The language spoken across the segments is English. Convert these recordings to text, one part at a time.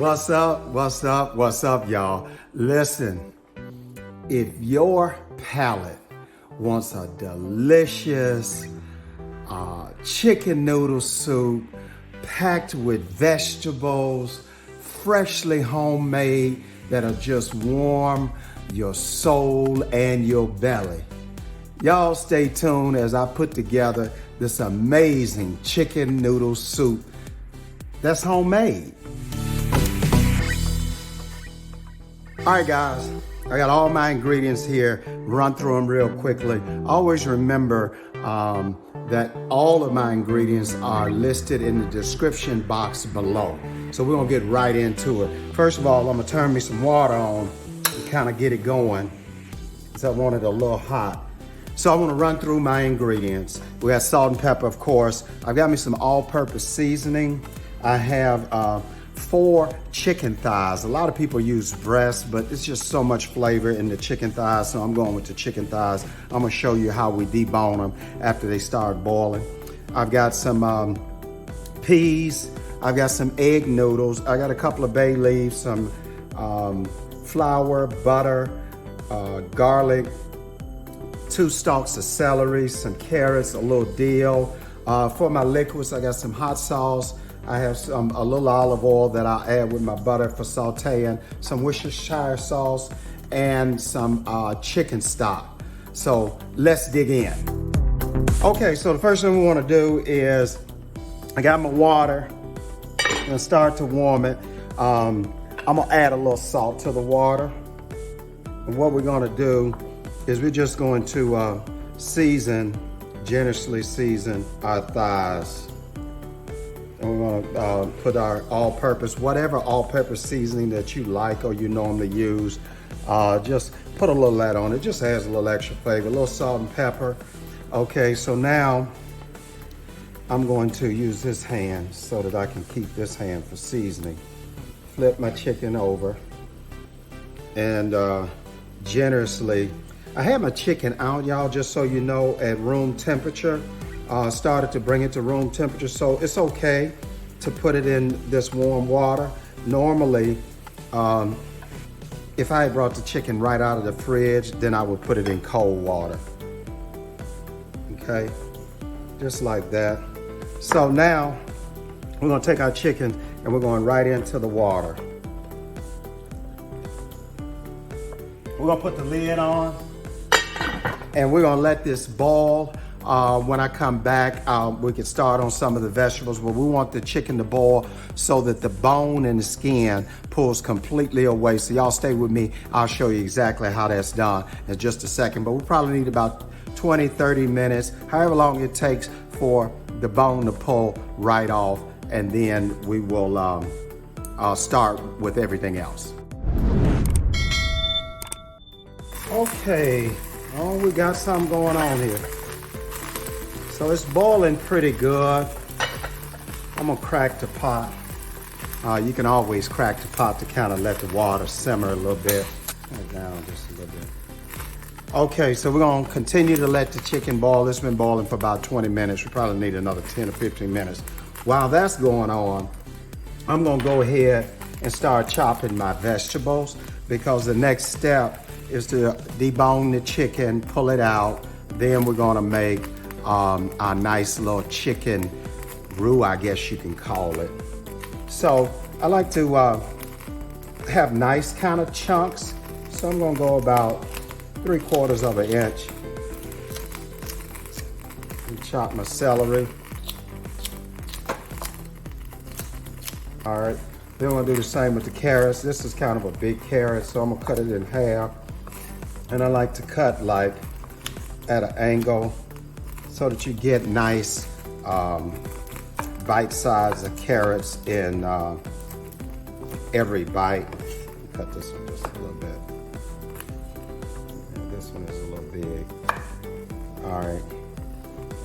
What's up? What's up? What's up, y'all? Listen, if your palate wants a delicious chicken noodle soup packed with vegetables, freshly homemade, that'll just warm your soul and your belly, y'all stay tuned as I put together this amazing chicken noodle soup that's homemade. All right, guys, I got all my ingredients here. Run through them real quickly. Always remember that all of my ingredients are listed in the description box below. So we're gonna get right into it. First of all, I'm gonna turn me some water on to kind of get it going, because I want it a little hot. So I'm gonna run through my ingredients. We have salt and pepper, of course. I've got me some all-purpose seasoning. I have 4 chicken thighs. A lot of people use breasts, but it's just so much flavor in the chicken thighs, so I'm going with the chicken thighs. I'm gonna show you how we debone them after they start boiling. I've got some peas. I've got some egg noodles. I got a couple of bay leaves, some flour, butter, garlic, 2 stalks of celery, some carrots, a little dill. For my liquids, I got some hot sauce. I have a little olive oil that I'll add with my butter for sauteing, some Worcestershire sauce, and some chicken stock. So let's dig in. Okay, so the first thing we want to do is, I got my water. I'm gonna start to warm it. I'm gonna add a little salt to the water. And what we're gonna do is we're just going to generously season our thighs. And we're gonna put our all-purpose, whatever all-purpose seasoning that you like or you normally use. Just put a little of that on. It just adds a little extra flavor, a little salt and pepper. Okay, so now I'm going to use this hand so that I can keep this hand for seasoning. Flip my chicken over and generously, I have my chicken out, y'all, just so you know, at room temperature. Started to bring it to room temperature, so it's okay to put it in this warm water. Normally, if I had brought the chicken right out of the fridge, then I would put it in cold water. Okay, just like that. So now, we're gonna take our chicken and we're going right into the water. We're gonna put the lid on and we're gonna let this boil. When I come back, we can start on some of the vegetables, but we want the chicken to boil so that the bone and the skin pulls completely away. So y'all stay with me. I'll show you exactly how that's done in just a second, but we probably need about 20, 30 minutes, however long it takes for the bone to pull right off, and then we will start with everything else. Okay, oh, we got something going on here. So it's boiling pretty good. I'm gonna crack the pot. You can always crack the pot to kind of let the water simmer a little bit. Turn it down just a little bit. Okay, so we're gonna continue to let the chicken boil. It's been boiling for about 20 minutes. We probably need another 10 or 15 minutes. While that's going on, I'm gonna go ahead and start chopping my vegetables, because the next step is to debone the chicken, pull it out. Then we're gonna make our nice little chicken roux, I guess you can call it. So I like to have nice kind of chunks. So I'm gonna go about 3/4 of an inch. And chop my celery. All right, then I'm gonna do the same with the carrots. This is kind of a big carrot, so I'm gonna cut it in half. And I like to cut like at an angle, so that you get nice bite size of carrots in every bite. Cut this one just a little bit. And this one is a little big. All right,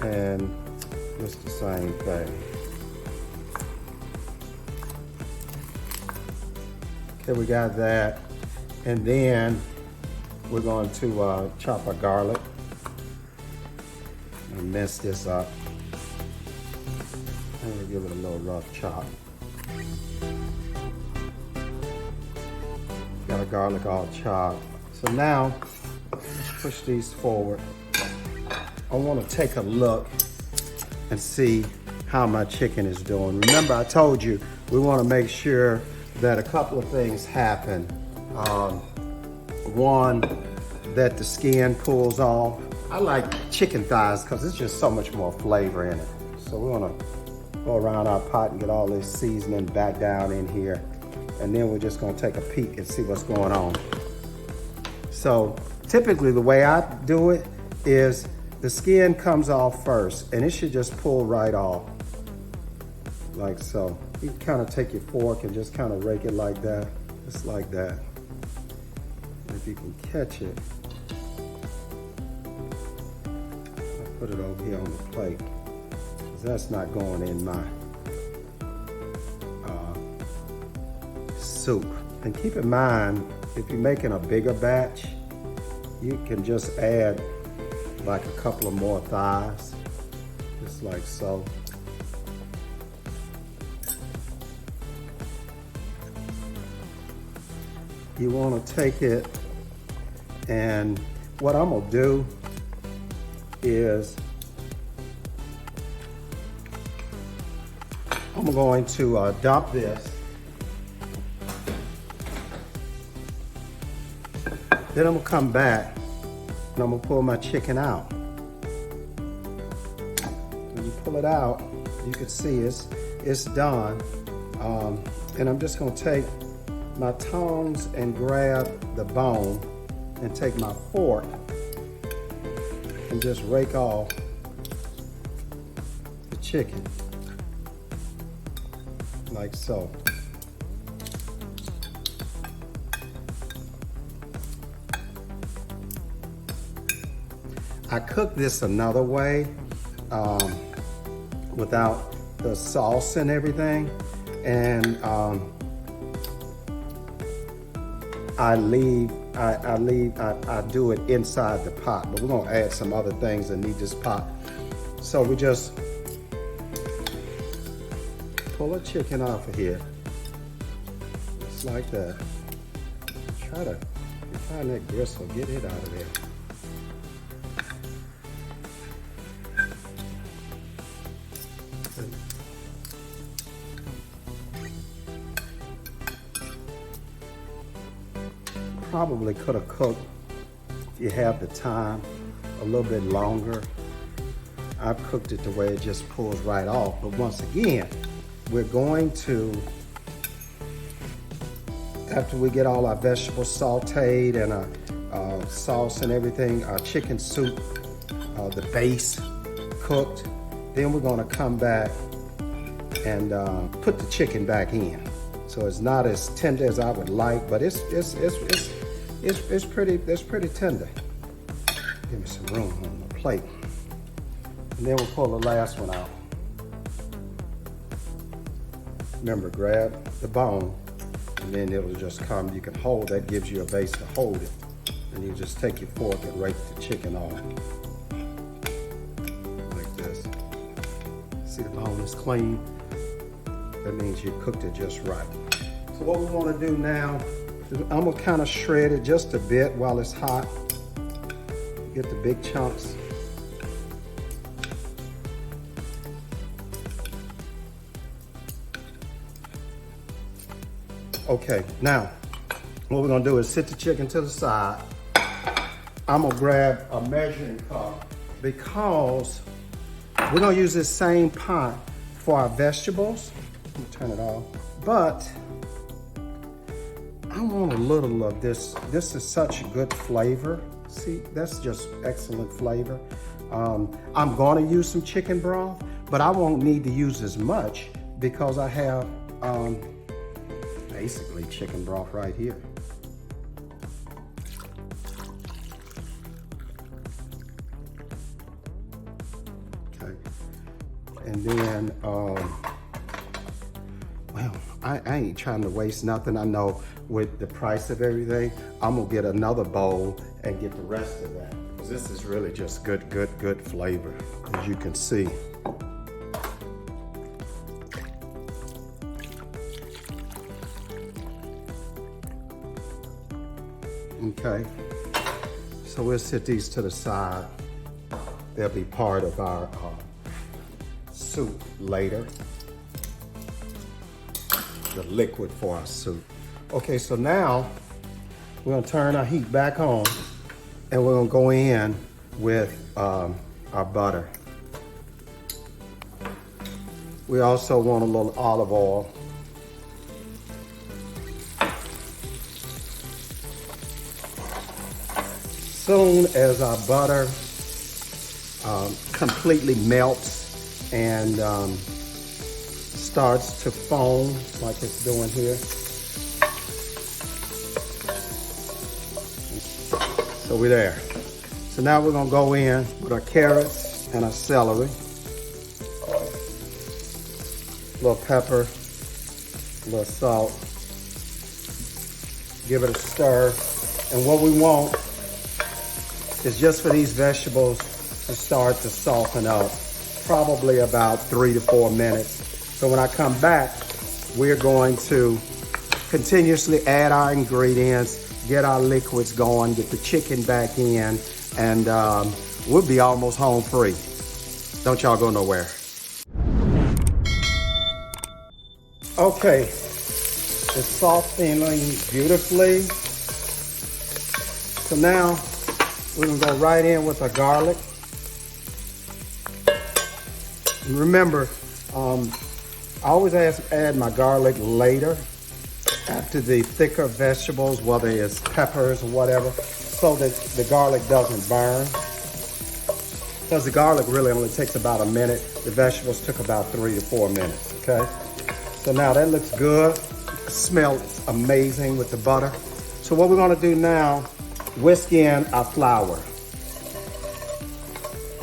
and just the same thing. Okay, we got that. And then we're going to chop our garlic. And mess this up. I'm gonna give it a little rough chop. Got a garlic all chopped. So now, let's push these forward. I want to take a look and see how my chicken is doing. Remember, I told you we want to make sure that a couple of things happen. One, that the skin pulls off. I like chicken thighs because it's just so much more flavor in it. So we want to go around our pot and get all this seasoning back down in here. And then we're just going to take a peek and see what's going on. So typically the way I do it is the skin comes off first and it should just pull right off. Like so. You can kind of take your fork and just kind of rake it like that. Just like that. And if you can catch it, I'll put it over here on the plate. Because that's not going in my soup. And keep in mind, if you're making a bigger batch, you can just add like a couple of more thighs, just like so. You want to take it, and what I'm gonna do is I'm going to dump this. Then I'm gonna come back and I'm gonna pull my chicken out. When you pull it out, you can see it's done. And I'm just gonna take my tongs and grab the bone and take my fork and just rake off the chicken, like so. I cook this another way without the sauce and everything, and I do it inside the pot, but we're gonna add some other things that need this pot. So we just pull a chicken off of here, just like that. Try to find that gristle, get it out of there. Probably could have cooked, if you have the time, a little bit longer. I've cooked it the way it just pulls right off. But once again, we're going to, after we get all our vegetables sauteed and our sauce and everything, our chicken soup, the base cooked, then we're gonna come back and put the chicken back in. So it's not as tender as I would like, but it's pretty tender. Give me some room on the plate. And then we'll pull the last one out. Remember, grab the bone, and then it'll just come. You can hold, that gives you a base to hold it. And you just take your fork and rake the chicken off. Like this. See, the bone is clean. That means you cooked it just right. So what we want to do now, I'm gonna kind of shred it just a bit while it's hot. Get the big chunks. Okay, now what we're gonna do is sit the chicken to the side. I'm gonna grab a measuring cup because we're gonna use this same pot for our vegetables. Let me turn it off. But I want a little of this. This is such good flavor. See, that's just excellent flavor. I'm gonna use some chicken broth, but I won't need to use as much because I have basically chicken broth right here. Okay, and then, well, I ain't trying to waste nothing. I know with the price of everything, I'm gonna get another bowl and get the rest of that. Because this is really just good flavor, as you can see. Okay, so we'll set these to the side. They'll be part of our soup later. The liquid for our soup. Okay, so now we're gonna turn our heat back on and we're gonna go in with our butter. We also want a little olive oil. Soon as our butter completely melts and starts to foam like it's doing here. So we're there. So now we're gonna go in with our carrots and our celery. A little pepper, a little salt. Give it a stir. And what we want is just for these vegetables to start to soften up, probably about 3 to 4 minutes. So when I come back, we're going to continuously add our ingredients, get our liquids going, get the chicken back in, and we'll be almost home free. Don't y'all go nowhere. Okay, it's softening beautifully. So now we're gonna go right in with our garlic. And remember, I always add my garlic later after the thicker vegetables, whether it's peppers or whatever, so that the garlic doesn't burn. Because the garlic really only takes about a minute. The vegetables took about 3 to 4 minutes, okay? So now that looks good. It smells amazing with the butter. So what we're gonna do now, whisk in our flour.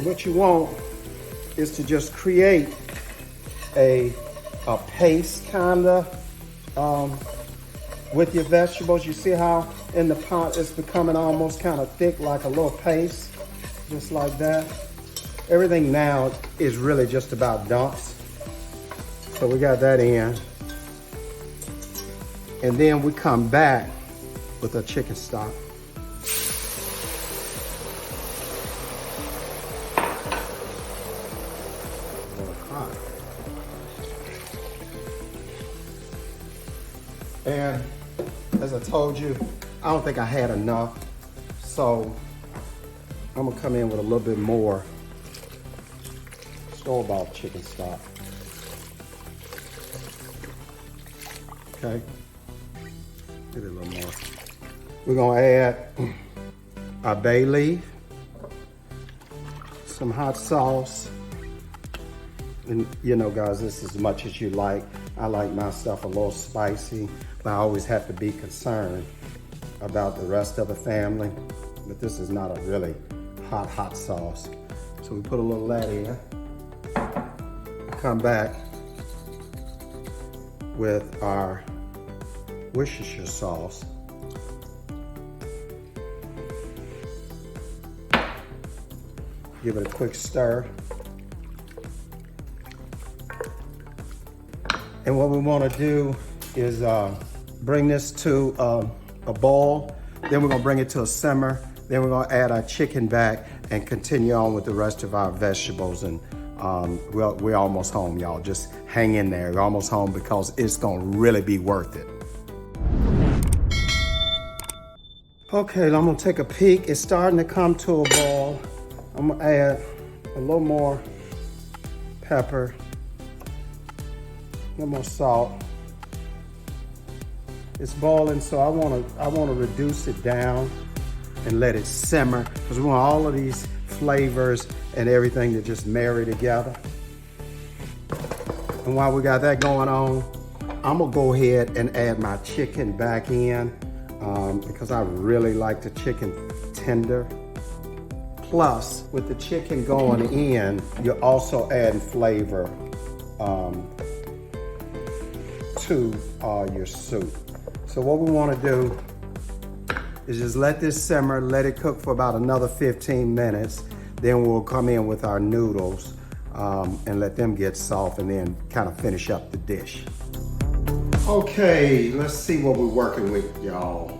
What you want is to just create a paste kinda with your vegetables. You see how in the pot it's becoming almost kind of thick, like a little paste, just like that. Everything now is really just about dumps. So we got that in. And then we come back with our chicken stock. And as I told you, I don't think I had enough. So I'm gonna come in with a little bit more store-bought chicken stock. Okay, give it a little more. We're gonna add our bay leaf, some hot sauce, and you know, guys, this is as much as you like. I like my stuff a little spicy, but I always have to be concerned about the rest of the family. But this is not a really hot sauce. So we put a little of that in. Come back with our Worcestershire sauce. Give it a quick stir. And what we want to do is bring this to a boil. Then we're going to bring it to a simmer. Then we're going to add our chicken back and continue on with the rest of our vegetables. And we're almost home, y'all. Just hang in there. We're almost home because it's going to really be worth it. Okay, I'm going to take a peek. It's starting to come to a boil. I'm going to add a little more pepper. A little more salt. It's boiling, so I want to reduce it down and let it simmer because we want all of these flavors and everything to just marry together. And while we got that going on, I'm gonna go ahead and add my chicken back in because I really like the chicken tender. Plus, with the chicken going in, you're also adding flavor to your soup. So what we want to do is just let this simmer, let it cook for about another 15 minutes. Then we'll come in with our noodles and let them get soft and then kind of finish up the dish. Okay, let's see what we're working with, y'all.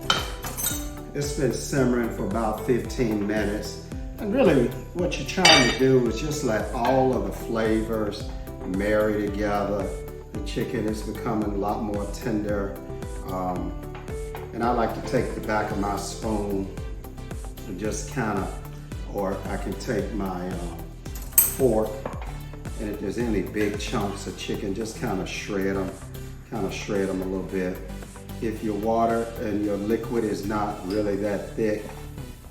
It's been simmering for about 15 minutes. And really what you're trying to do is just let all of the flavors marry together. The chicken is becoming a lot more tender. And I like to take the back of my spoon and just kind of, or I can take my fork, and if there's any big chunks of chicken, just kind of shred them a little bit. If your water and your liquid is not really that thick,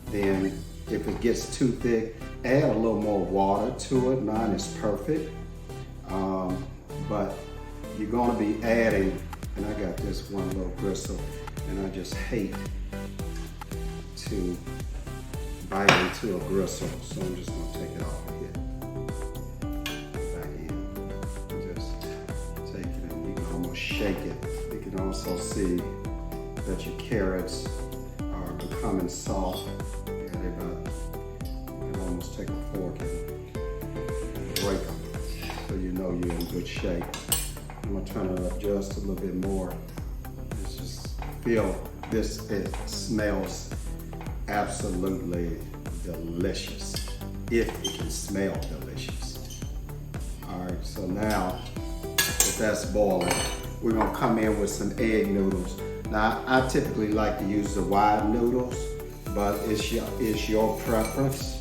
then if it gets too thick, add a little more water to it. Mine is perfect. But you're gonna be adding, and I got this one little gristle, and I just hate to bite into a gristle, so I'm just gonna take it off here. Back in. Just take it, and you can almost shake it. You can also see that your carrots are becoming soft. You can almost take a fork and break them, so you know you're in good shape. I'm gonna turn it up just a little bit more. Let's just feel this. It smells absolutely delicious, if it can smell delicious. All right, so now that that's boiling, we're gonna come in with some egg noodles. Now, I typically like to use the wide noodles, but it's your preference.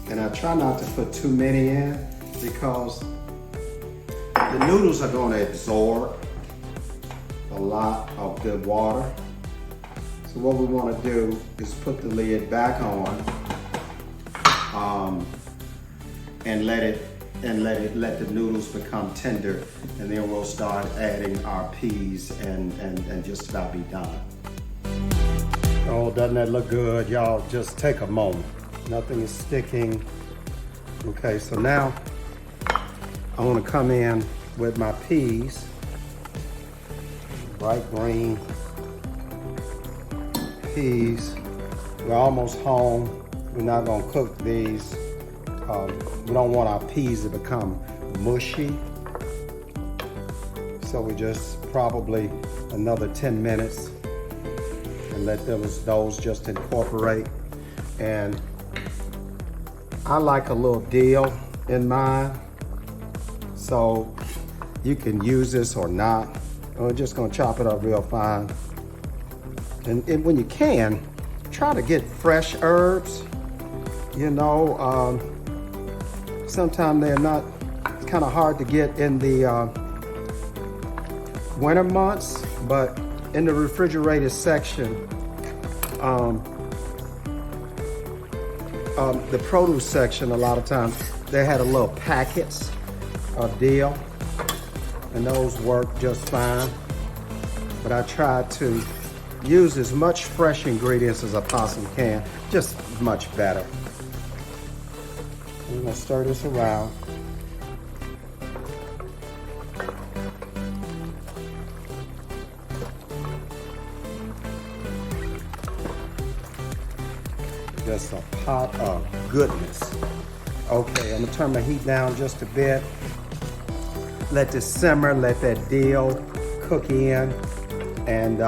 And I try not to put too many in because the noodles are gonna absorb a lot of the water. So what we want to do is put the lid back on, and let the noodles become tender, and then we'll start adding our peas and just about be done. Oh, doesn't that look good? Y'all just take a moment. Nothing is sticking. Okay, so now I want to come in with my peas, bright green peas. We're almost home. We're not gonna cook these. We don't want our peas to become mushy. So we just probably another 10 minutes and let those just incorporate. And I like a little dill in mine. So you can use this or not. We're just gonna chop it up real fine. And when you can, try to get fresh herbs. You know, sometimes they're not, it's kind of hard to get in the winter months, but in the refrigerated section, the produce section, a lot of times, they had a little packets of dill, and those work just fine. But I try to use as much fresh ingredients as I possibly can, just much better. I'm gonna stir this around. Just a pot of goodness. Okay, I'm gonna turn my heat down just a bit. Let this simmer, let that dill cook in, and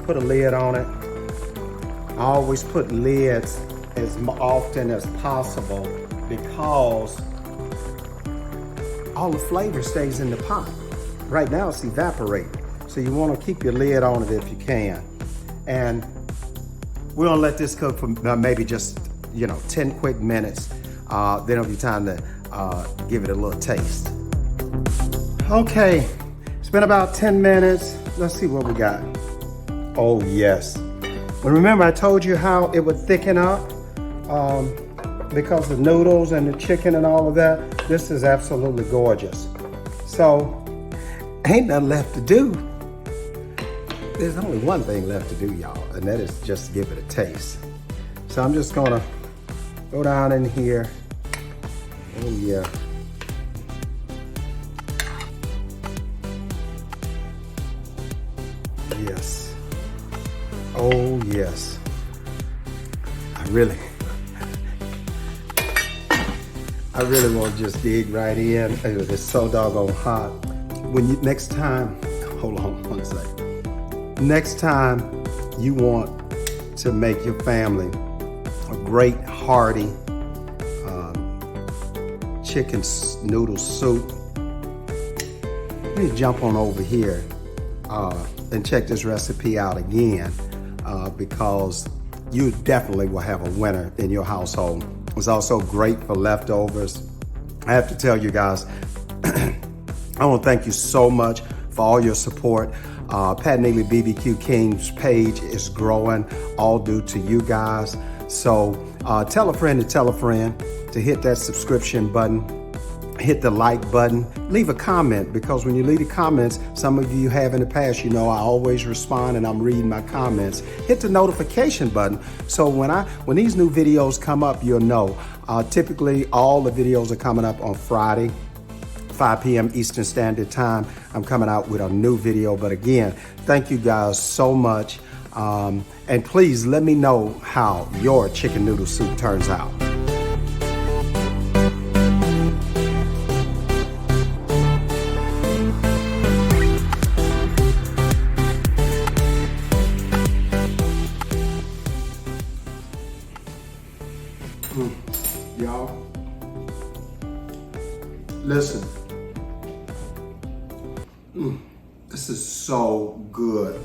put a lid on it. I always put lids as often as possible because all the flavor stays in the pot. Right now it's evaporating, so you want to keep your lid on it if you can. And we're gonna let this cook for maybe just 10 quick minutes. Then it'll be time to give it a little taste. Okay, it's been about 10 minutes. Let's see what we got. Oh yes. But remember I told you how it would thicken up because the noodles and the chicken and all of that. This is absolutely gorgeous. So ain't nothing left to do. There's only one thing left to do, y'all, and that is just give it a taste. So I'm just gonna go down in here. Oh yeah. Yes. Oh yes. I really want to just dig right in. It's so doggone hot. Next time, hold on one second. next time you want to make your family a great hearty chicken noodle soup, you jump on over here and check this recipe out again because you definitely will have a winner in your household. It's also great for leftovers. I have to tell you guys, I want to thank you so much for all your support. Pat Neely BBQ King's page is growing, all due to you guys. So tell a friend to hit that subscription button, hit the like button, leave a comment, because when you leave the comments, some of you have in the past, you know, I always respond and I'm reading my comments. Hit the notification button so when these new videos come up, you'll know. Typically, all the videos are coming up on Friday, 5 p.m. Eastern Standard Time. I'm coming out with a new video, but again, thank you guys so much. And please let me know how your chicken noodle soup turns out. Y'all, listen, this is so good.